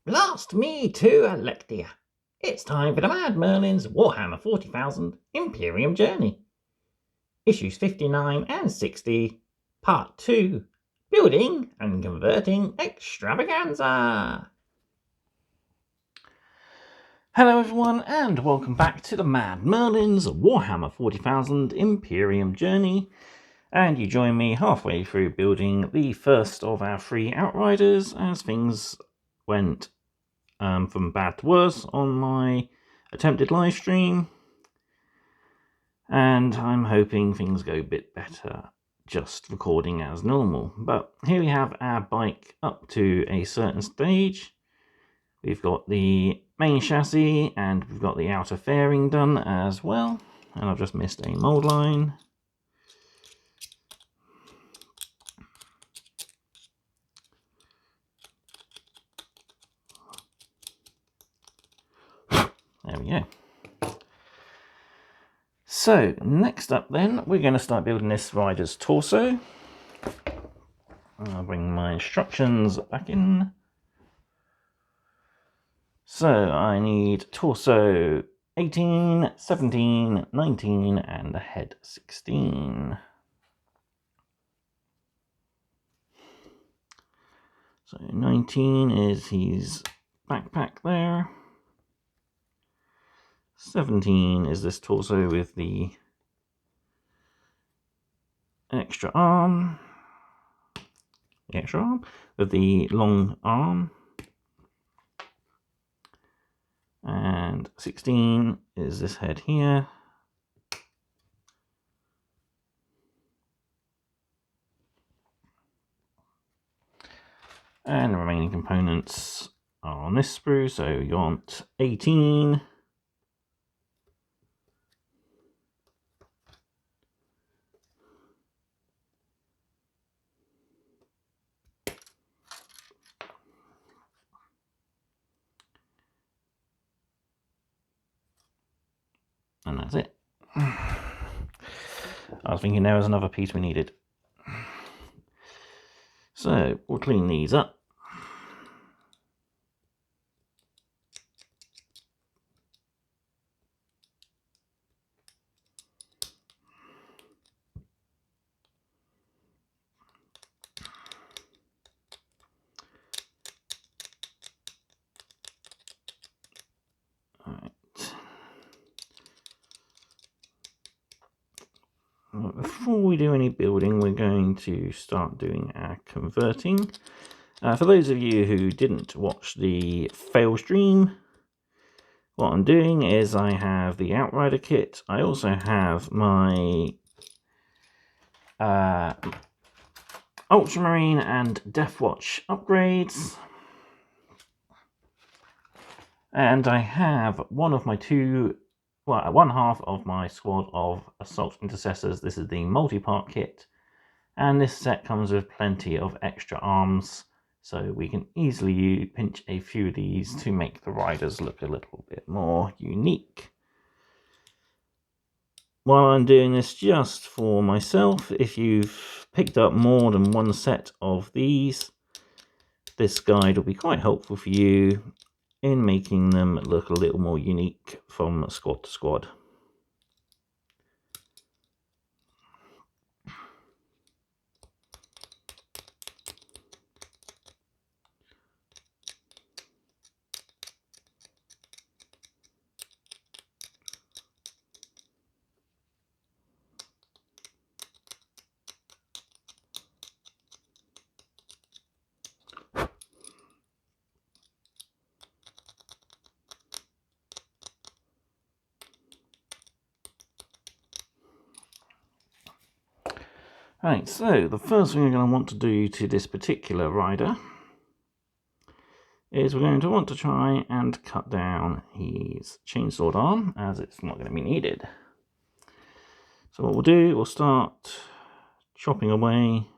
Blast me to Electia. It's time for the Mad Merlins Warhammer 40,000 Imperium Journey. Issues 59 and 60, Part 2, Building and Converting Extravaganza. Hello everyone and welcome back to the Mad Merlins Warhammer 40,000 Imperium Journey. And you join me halfway through building the first of our 3 Outriders as things went from bad to worse on my attempted live stream, and I'm hoping things go a bit better just recording as normal. But here we have our bike up to a certain stage. We've got the main chassis and we've got the outer fairing done as well, and I've just missed a mold line. There we go. So, next up then, we're going to start building this rider's torso. I'll bring my instructions back in. So, I need torso 18, 17, 19, and a head 16. So, 19 is his backpack there. 17 is this torso with the extra arm. With the long arm. And 16 is this head here. And the remaining components are on this sprue, so you want 18. And that's it. I was thinking there was another piece we needed. So we'll clean these up. Before we do any building, we're going to start doing our converting. For those of you who didn't watch the fail stream, what I'm doing is I have the Outrider kit. I also have my Ultramarine and Deathwatch upgrades. And I have one half of my squad of Assault Intercessors. This is the multi-part kit. And this set comes with plenty of extra arms, so we can easily pinch a few of these to make the riders look a little bit more unique. While I'm doing this just for myself, if you've picked up more than one set of these, this guide will be quite helpful for you in making them look a little more unique from squad to squad. Right, so the first thing we're going to want to do to this particular rider is we're going to want to try and cut down his chainsword arm, as it's not going to be needed. So what we'll do, we'll start chopping away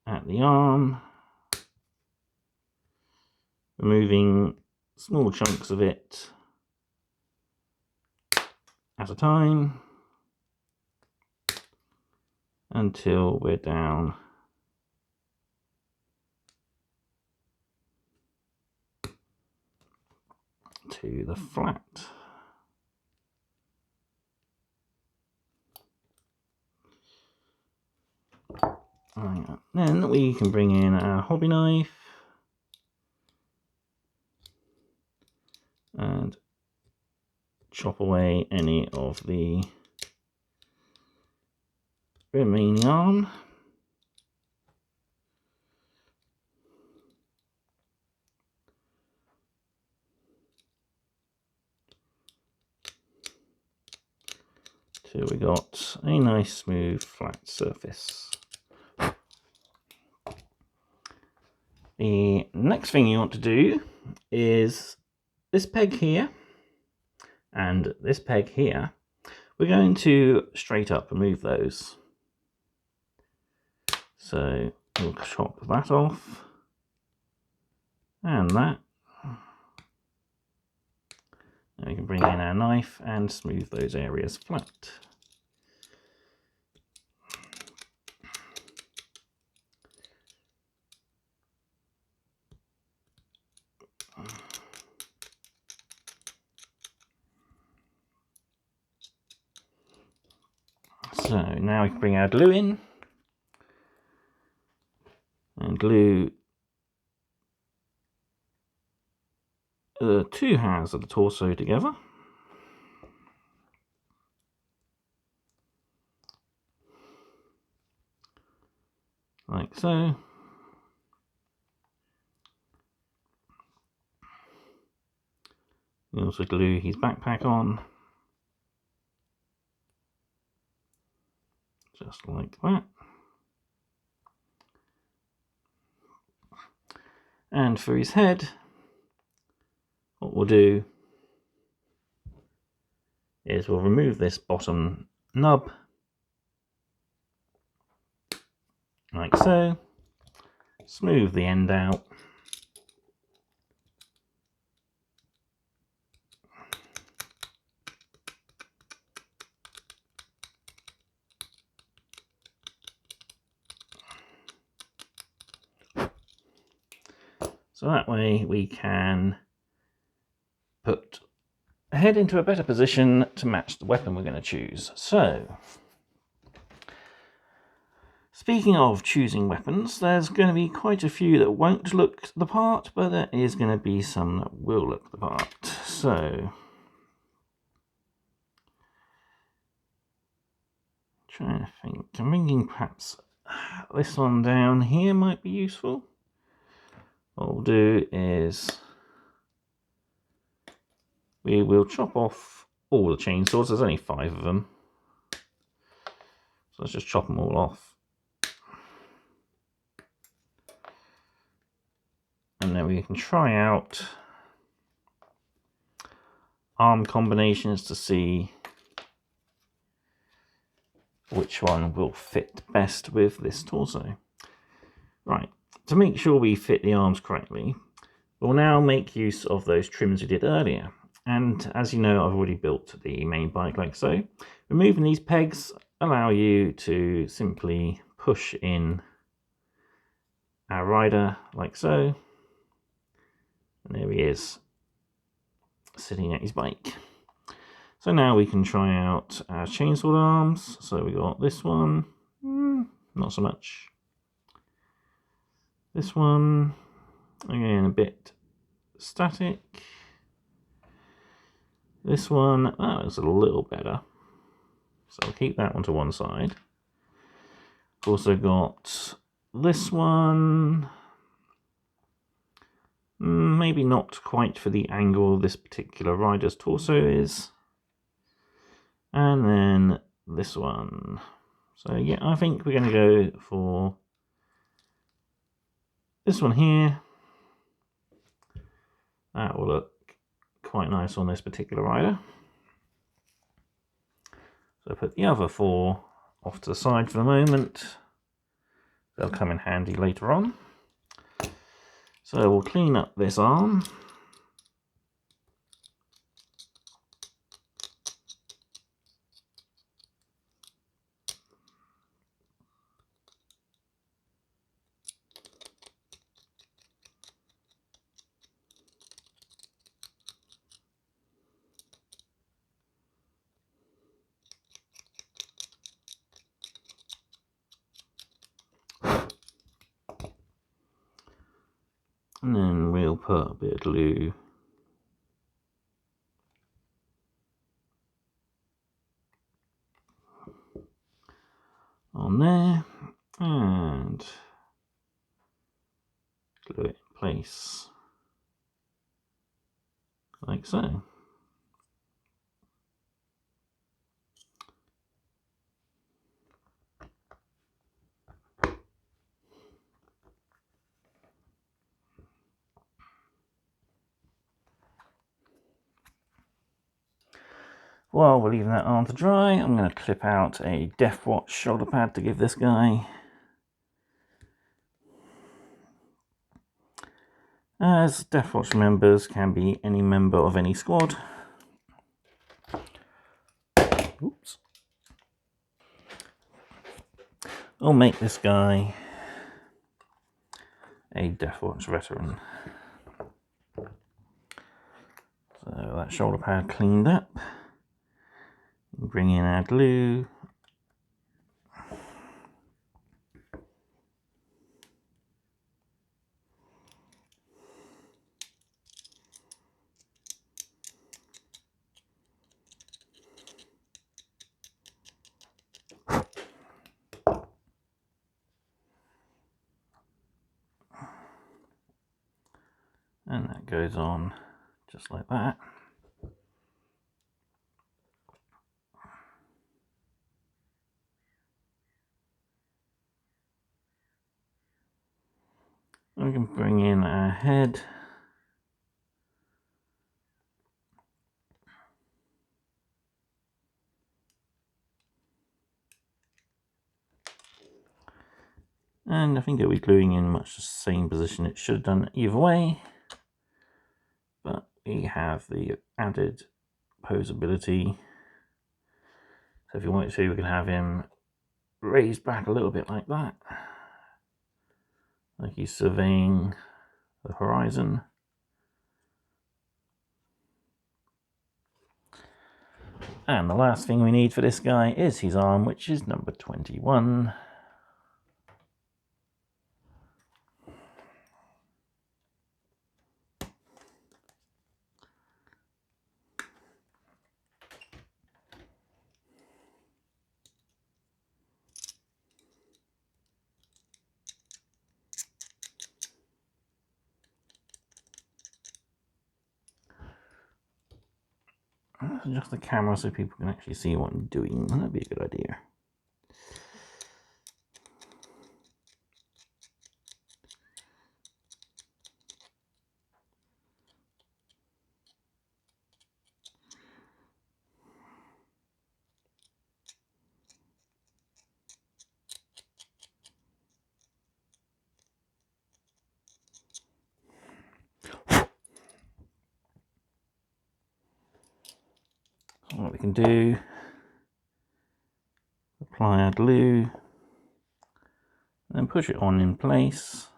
at the arm, removing small chunks of it at a time until we're down to the flat. Then we can bring in our hobby knife and chop away any of the remaining arm. Till we got a nice smooth flat surface. The next thing you want to do is this peg here and this peg here. We're going to straight up remove those. So we'll chop that off and that. And we can bring in our knife and smooth those areas flat. So now we can bring our glue in and glue the two halves of the torso together. Like so. We also glue his backpack on. Just like that. And for his head, what we'll do is we'll remove this bottom nub, like so, smooth the end out, so that way we can put the head into a better position to match the weapon we're going to choose. So, speaking of choosing weapons, there's going to be quite a few that won't look the part, but there is going to be some that will look the part. So, trying to think, I'm thinking perhaps this one down here might be useful. What we'll do is we will chop off all the chainsaws. There's only 5 of them. So let's just chop them all off. And then we can try out arm combinations to see which one will fit best with this torso. Right, to make sure we fit the arms correctly, we'll now make use of those trims we did earlier. And as you know, I've already built the main bike like so. Removing these pegs allow you to simply push in our rider like so. And there he is, sitting at his bike. So now we can try out our chainsaw arms. So we got this one, not so much. This one, again, a bit static. This one, that looks a little better. So I'll keep that one to one side. Also got this one. Maybe not quite for the angle this particular rider's torso is. And then this one. So yeah, I think we're going to go for this one here. That will look quite nice on this particular rider. So put the other 4 off to the side for the moment. They'll come in handy later on. So we'll clean up this arm. And then we'll put a bit of glue on there and glue it in place like so. While we're leaving that on to dry, I'm going to clip out a Death Watch shoulder pad to give this guy. As Death Watch members can be any member of any squad. Oops. I'll make this guy a Death Watch veteran. So that shoulder pad cleaned up. Bring in our glue. And that goes on just like that. We can bring in our head. And I think it'll be gluing in much the same position it should have done either way. But we have the added posability. So if you wanted to, we can have him raised back a little bit like that. Like he's surveying the horizon. And the last thing we need for this guy is his arm, which is number 21. Adjust the camera so people can actually see what I'm doing. That'd be a good idea. What we can do, apply our glue, and then push it on in place.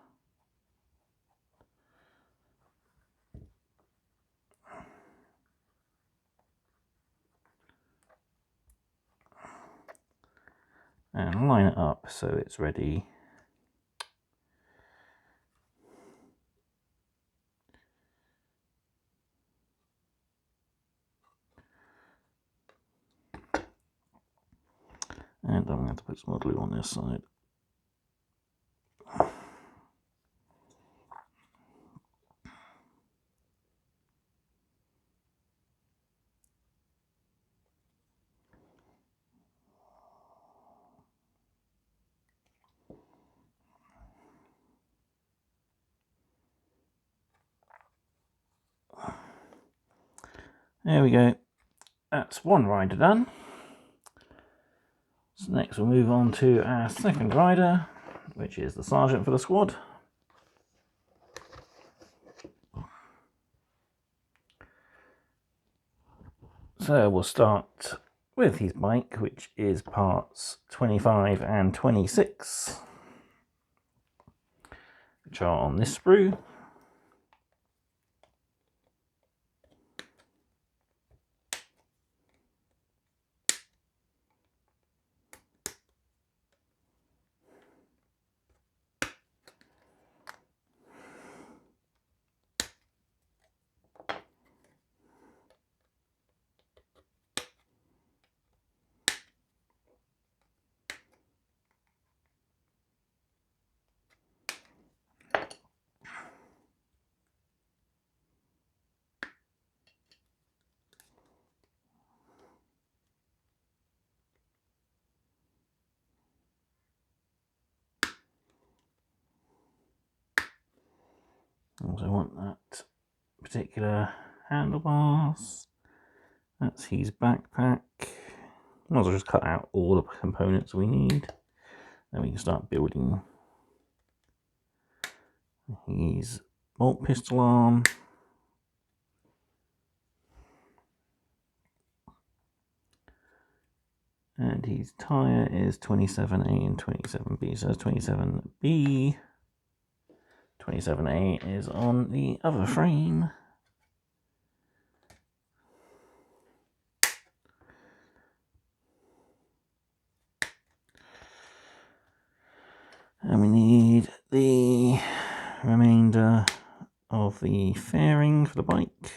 And line it up so it's ready. And I'm going to have to put some more glue on this side. There we go. That's one rider done. So next we'll move on to our second rider, which is the sergeant for the squad. So we'll start with his bike, which is parts 25 and 26, which are on this sprue. Also want that particular handlebars. That's his backpack. Might as well just cut out all the components we need. Then we can start building his bolt pistol arm. And his tyre is 27A and 27B, so that's 27B. 27A is on the other frame. And we need the remainder of the fairing for the bike.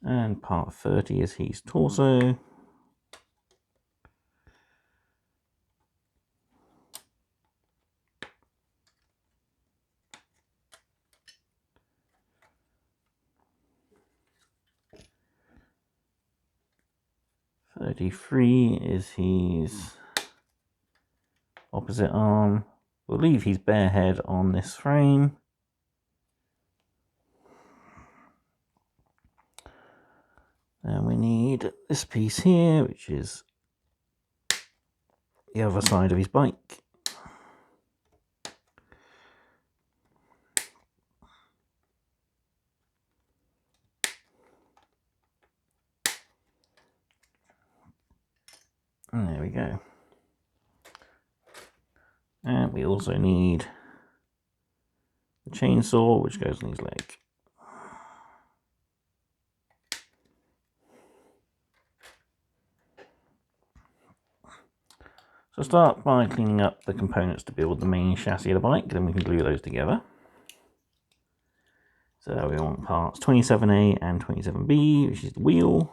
And part 30 is his torso. .33 is his opposite arm. We'll leave his bare head on this frame. And we need this piece here, which is the other side of his bike. And there we go. And we also need the chainsaw, which goes on his leg. So start by cleaning up the components to build the main chassis of the bike, then we can glue those together. So we want parts 27A and 27B, which is the wheel.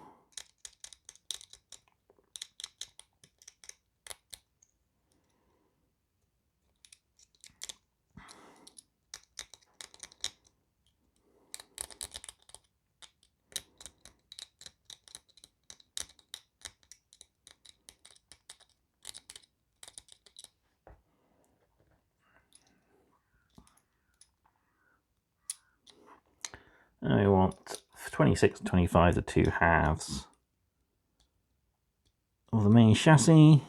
And we want 26 and 25, the two halves of the main chassis.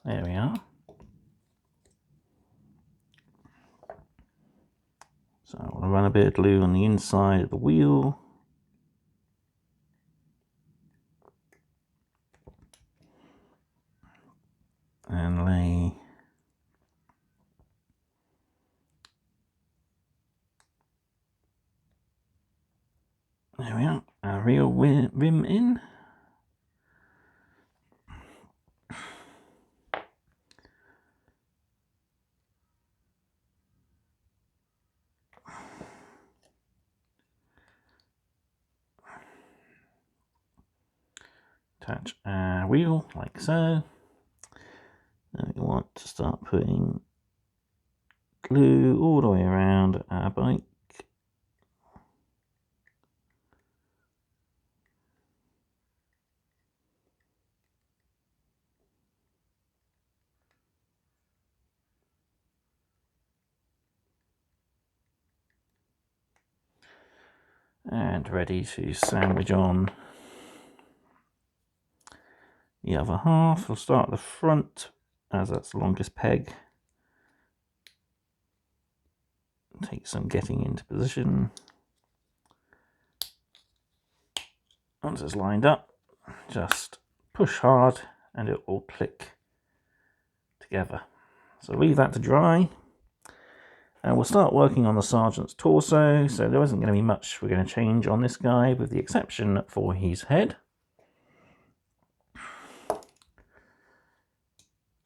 There we are. So I want to run a bit of glue on the inside of the wheel. And lay there we are, our real rim in. Attach our wheel like so. Then we want to start putting glue all the way around our bike. And ready to sandwich on the other half. We'll start at the front as that's the longest peg. Take some getting into position. Once it's lined up, just push hard and it will click together. So leave that to dry. And we'll start working on the sergeant's torso. So there isn't going to be much we're going to change on this guy, with the exception for his head.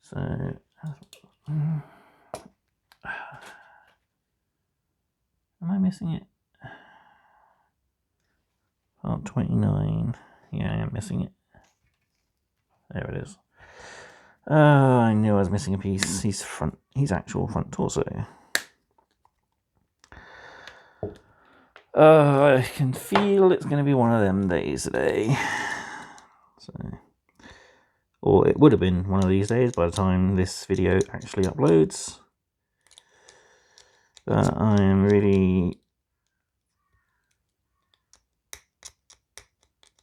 So, am I missing it? Part 29. Yeah, I am missing it. There it is. I knew I was missing a piece. His actual front torso. I can feel it's going to be one of them days today. So, or it would have been one of these days by the time this video actually uploads. I am really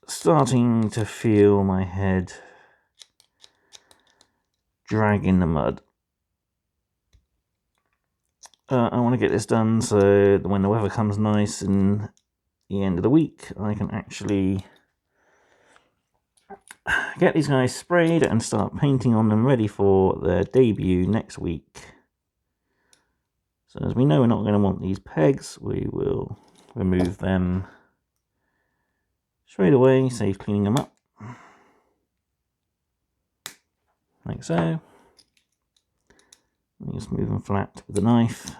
starting to feel my head drag in the mud. I want to get this done so that when the weather comes nice in the end of the week, I can actually get these guys sprayed and start painting on them, ready for their debut next week. So as we know we're not going to want these pegs, we will remove them straight away, save cleaning them up. Like so. Just move them flat with the knife.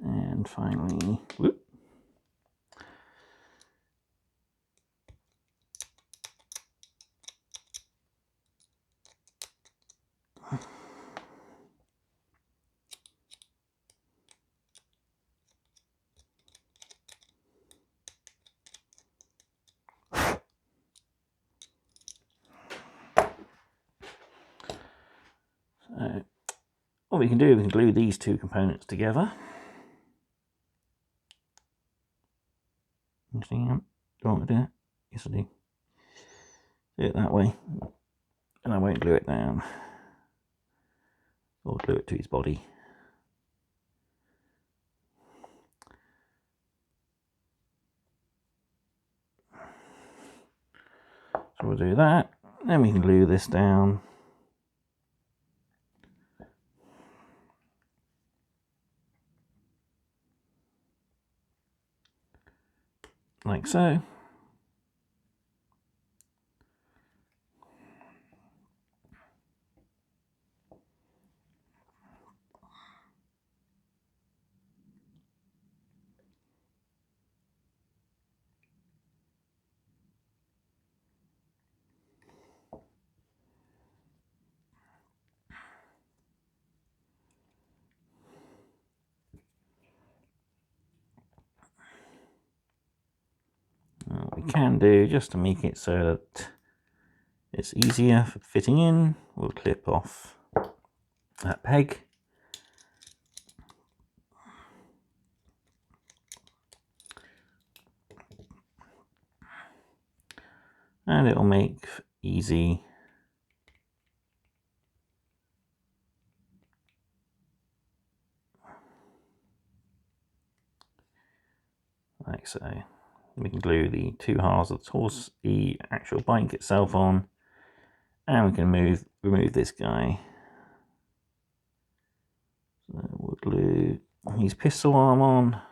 And finally, whoop. So what we can do, we can glue these two components together. Interesting. Do you want me to do it? Yes, I do. Do it that way, and I won't glue it down, or glue it to his body. So we'll do that, then we can glue this down. like so. What we can do, just to make it so that it's easier for fitting in, we'll clip off that peg. And it'll make easy like so. We can glue the two halves of the actual bike itself on, and we can remove this guy. So we'll glue his pistol arm on.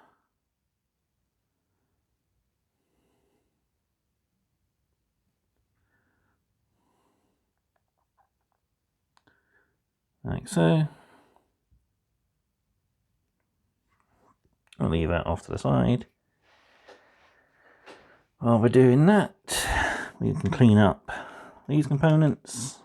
Like so. I'll leave that off to the side. While we're doing that, we can clean up these components.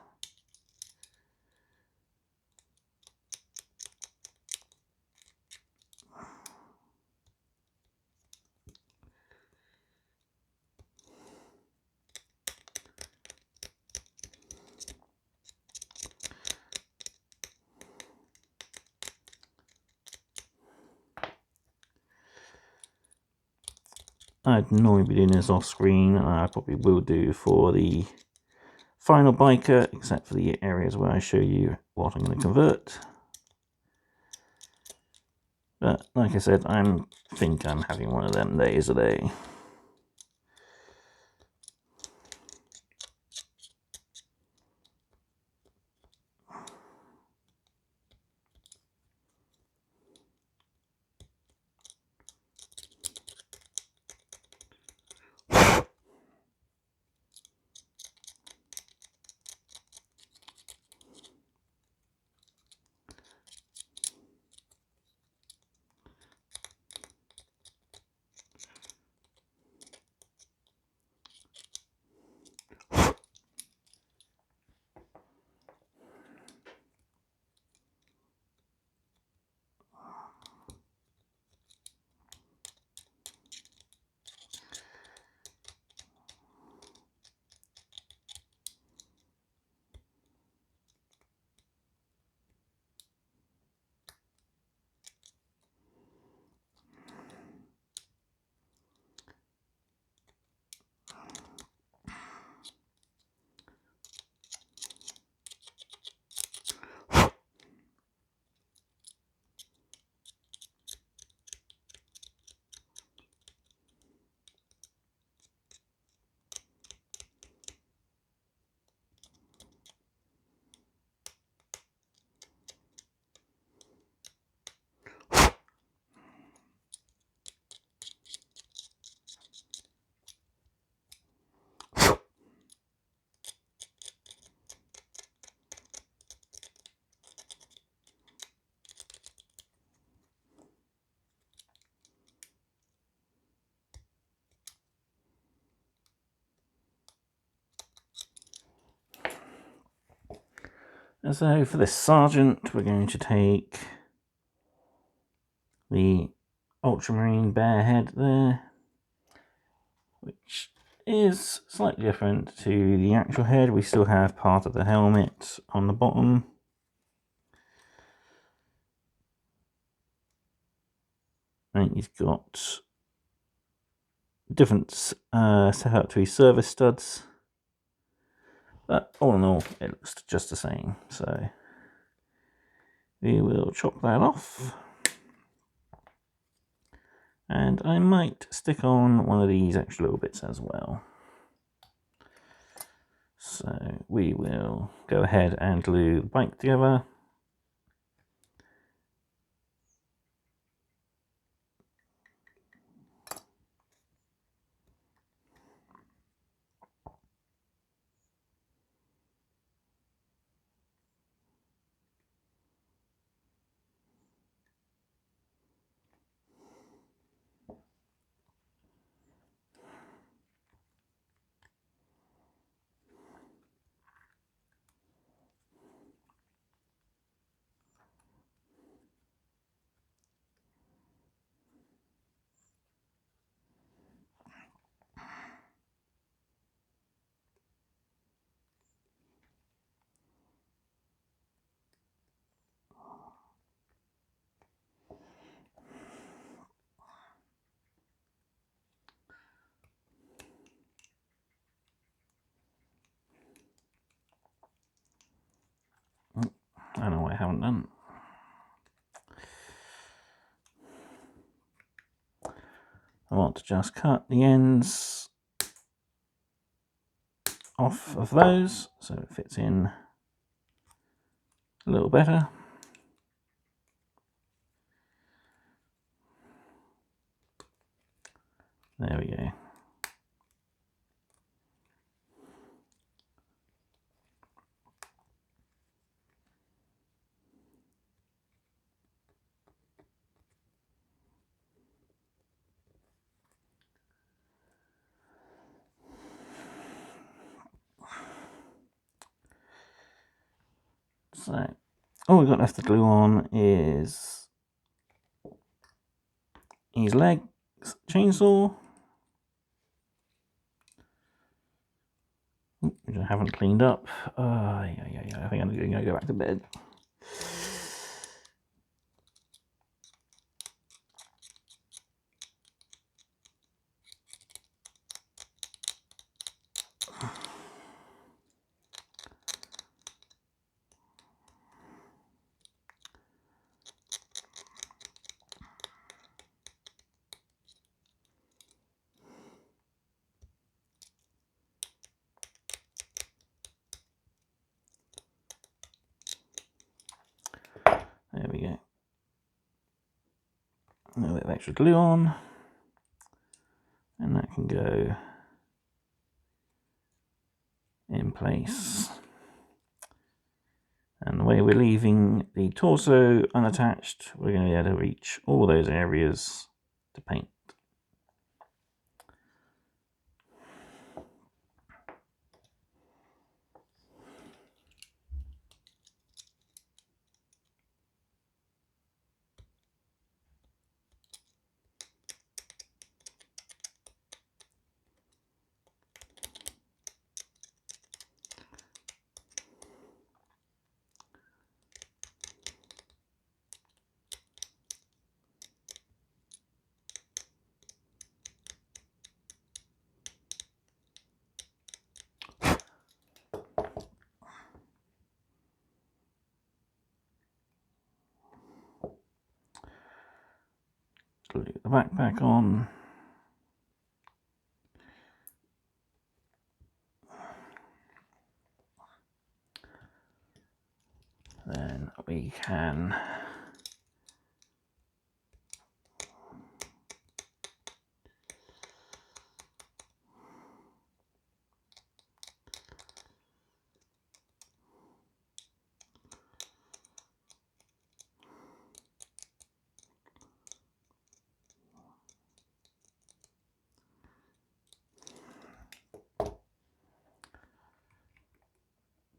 I'd normally be doing this off screen, and I probably will do for the final biker, except for the areas where I show you what I'm going to convert. But like I said, I think I'm having one of them days today. And so for this sergeant, we're going to take the ultramarine bear head there, which is slightly different to the actual head. We still have part of the helmet on the bottom. And he's got different setup to his service studs. But all in all, it looks just the same. So we will chop that off. And I might stick on one of these extra little bits as well. So we will go ahead and glue the bike together. haven't done. I want to just cut the ends off of those so it fits in a little better. There we go. So all we've got left to glue on is his legs, chainsaw, which I haven't cleaned up. I think I'm going to go back to bed. There we go. A little bit of extra glue on, and that can go in place. And the way we're leaving the torso unattached, we're going to be able to reach all those areas to paint. Glue the backpack on. Then we can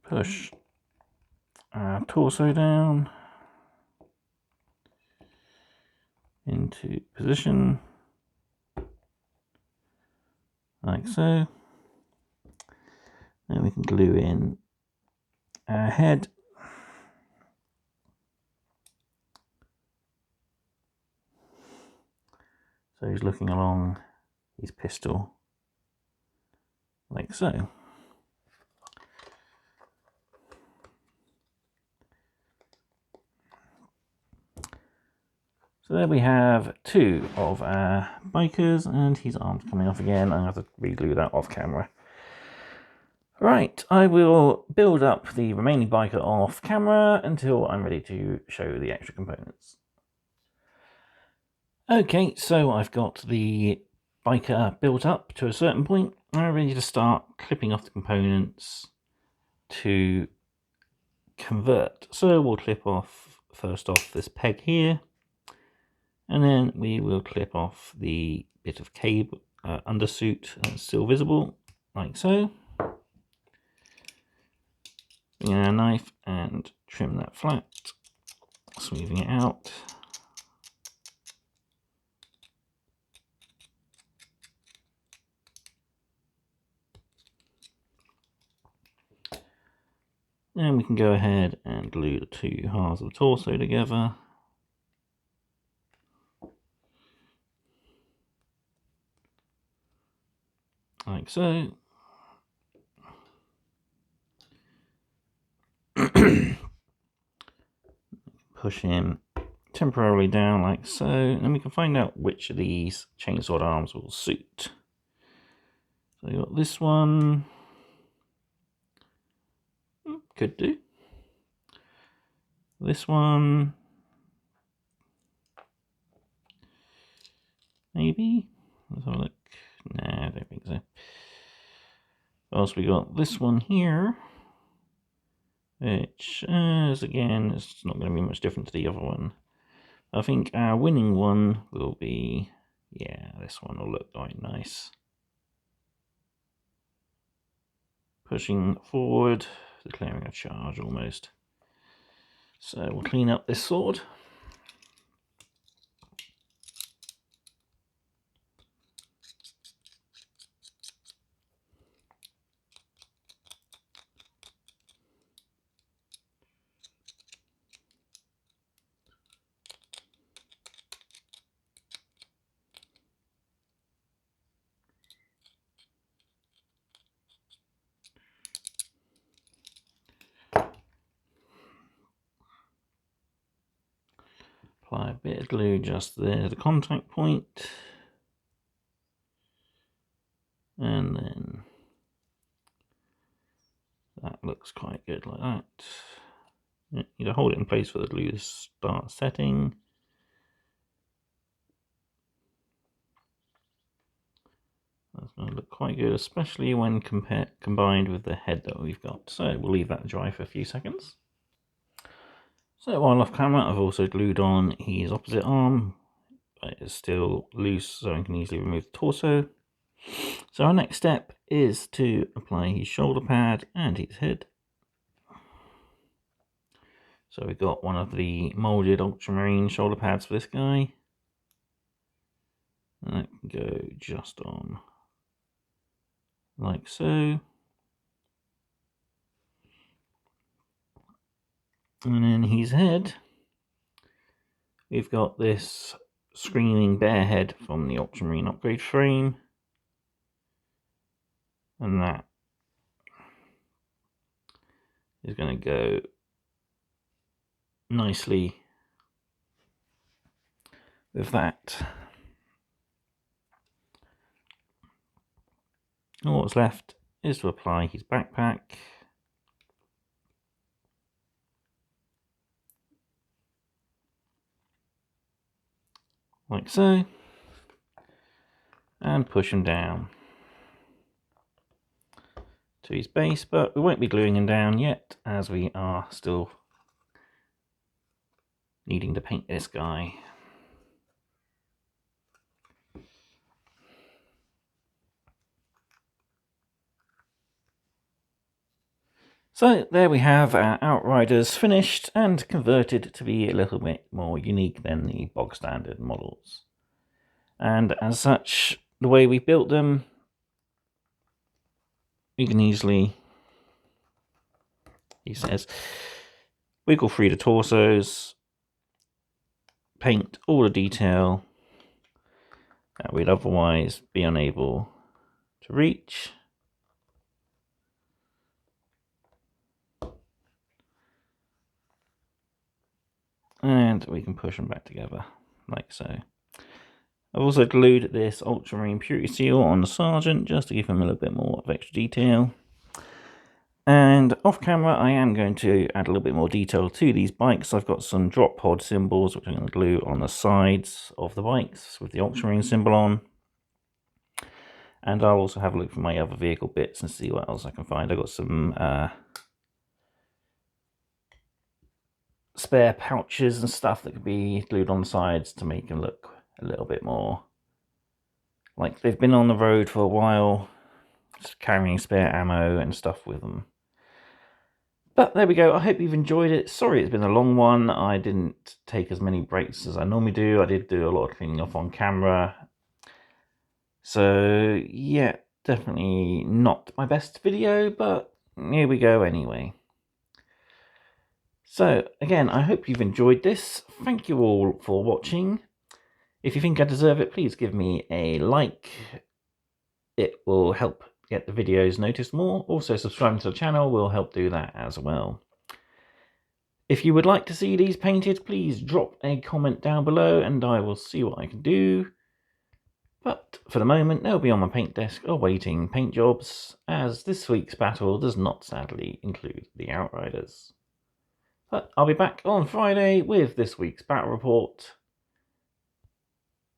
push our torso down into position, like so. Then we can glue in our head. So he's looking along his pistol, like so. So there we have two of our bikers, and his arm's coming off again. I have to re-glue that off camera. Right, I will build up the remaining biker off camera until I'm ready to show the extra components. Okay, so I've got the biker built up to a certain point. I'm ready to start clipping off the components to convert. So we'll clip off, first off, this peg here, and then we will clip off the bit of cable undersuit that's still visible, like so. Bring in our knife and trim that flat, smoothing it out. Then we can go ahead and glue the two halves of the torso together. Like so. push him temporarily down like so, and we can find out which of these chainsword arms will suit. So you got this one, could do. This one, maybe. Let's have a look. Nah, I don't think so. Also, we got this one here, which is again, it's not going to be much different to the other one. I think our winning one will be, yeah, this one will look quite nice. Pushing forward, declaring a charge almost. So we'll clean up this sword. Apply a bit of glue just there, the contact point. And then that looks quite good like that. You need to hold it in place for the glue to start setting. That's going to look quite good, especially when combined with the head that we've got. So we'll leave that dry for a few seconds. So while off camera, I've also glued on his opposite arm, but it's still loose, so I can easily remove the torso. So our next step is to apply his shoulder pad and his head. So we've got one of the molded ultramarine shoulder pads for this guy. And that can go just on like so. And then his head, we've got this screaming bear head from the ultramarine upgrade frame. And that is going to go nicely with that. All that's left is to apply his backpack. Like so. And push him down to his base, but we won't be gluing him down yet, as we are still needing to paint this guy. So there we have our Outriders finished and converted to be a little bit more unique than the bog standard models. And as such, the way we built them, you can easily, he says, wiggle free the torsos, paint all the detail that we'd otherwise be unable to reach. And we can push them back together, like so. I've also glued this ultramarine purity seal on the sergeant, just to give him a little bit more of extra detail. And off camera, I am going to add a little bit more detail to these bikes. I've got some drop pod symbols, which I'm going to glue on the sides of the bikes with the ultramarine symbol on. And I'll also have a look for my other vehicle bits and see what else I can find. I've got some spare pouches and stuff that could be glued on the sides to make them look a little bit more like they've been on the road for a while, just carrying spare ammo and stuff with them. But there we go. I hope you've enjoyed it. Sorry it's been a long one. I didn't take as many breaks as I normally do. I did do a lot of cleaning off on camera. So yeah, definitely not my best video, but here we go anyway. So again, I hope you've enjoyed this. Thank you all for watching. If you think I deserve it, please give me a like. It will help get the videos noticed more. Also, subscribing to the channel will help do that as well. If you would like to see these painted, please drop a comment down below and I will see what I can do. But for the moment, they'll be on my paint desk awaiting paint jobs, as this week's battle does not sadly include the Outriders. But I'll be back on Friday with this week's battle report.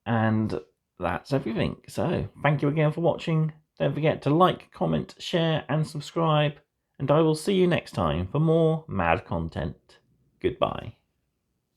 And that's everything. So thank you again for watching. Don't forget to like, comment, share and subscribe. And I will see you next time for more mad content. Goodbye.